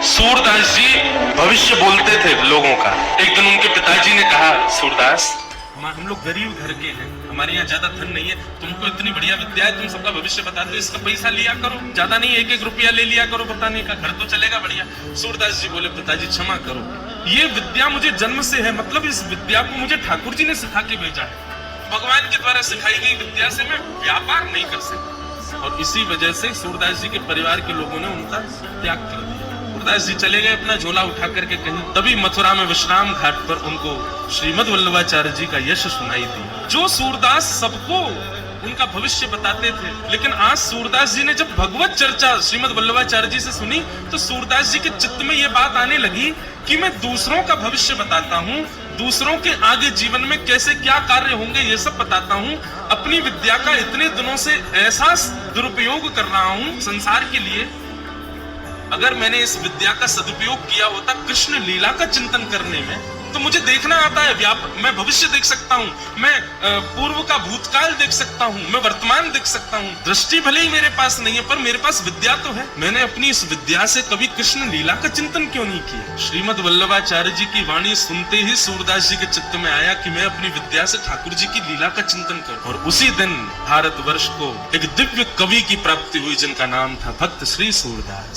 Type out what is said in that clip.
सूरदास जी भविष्य बोलते थे लोगों का। एक दिन उनके पिताजी ने कहा, सूरदास हम लोग गरीब घर के हैं, हमारे यहाँ ज्यादा धन नहीं है, तुमको इतनी बढ़िया विद्या है, तुम सबका भविष्य बताते हो, इसका पैसा लिया करो, ज्यादा नहीं 1-1 रुपया ले लिया करो, बताने का घर तो चलेगा बढ़िया। सूरदास जी बोले, पिताजी क्षमा करो, ये विद्या मुझे जन्म से है, मतलब इस विद्या को मुझे ठाकुर जी ने सिखा के भेजा है, भगवान के द्वारा सिखाई गई विद्या से मैं व्यापार नहीं कर सकता। और इसी वजह से सूरदास जी के परिवार के लोगों ने उनका त्याग कर दिया। सूरदास जी चले गए अपना झोला उठा करके कहीं, तभी मथुरा में विश्राम घाट पर उनको श्रीमद वल्लभाचार्य जी का यश सुनाई दिया। जो सूरदास सबको उनका भविष्य बताते थे, लेकिन आज सूरदास जी ने जब भगवत चर्चा श्रीमद वल्लभाचार्य जी से सुनी तो सूरदास जी के चित्त में यह बात आने लगी कि मैं दूसरों का भविष्य बताता हूँ, दूसरों के आगे जीवन में कैसे क्या कार्य होंगे ये सब बताता हूँ, अपनी विद्या का इतने दिनों से ऐसा दुरुपयोग कर रहा हूँ संसार के लिए। अगर मैंने इस विद्या का सदुपयोग किया होता कृष्ण लीला का चिंतन करने में, तो मुझे देखना आता है, मैं भविष्य देख सकता हूँ, मैं पूर्व का भूतकाल देख सकता हूँ, मैं वर्तमान देख सकता हूँ। दृष्टि भले ही मेरे पास नहीं है, पर मेरे पास विद्या तो है। मैंने अपनी इस विद्या से कभी कृष्ण लीला का चिंतन क्यों नहीं किया? श्रीमद वल्लभाचार्य जी की वाणी सुनते ही सूरदास जी के चित्त में आया कि मैं अपनी विद्या से ठाकुर जी की लीला का चिंतन करूं। और उसी दिन भारतवर्ष को एक दिव्य कवि की प्राप्ति हुई, जिनका नाम था भक्त श्री सूरदास।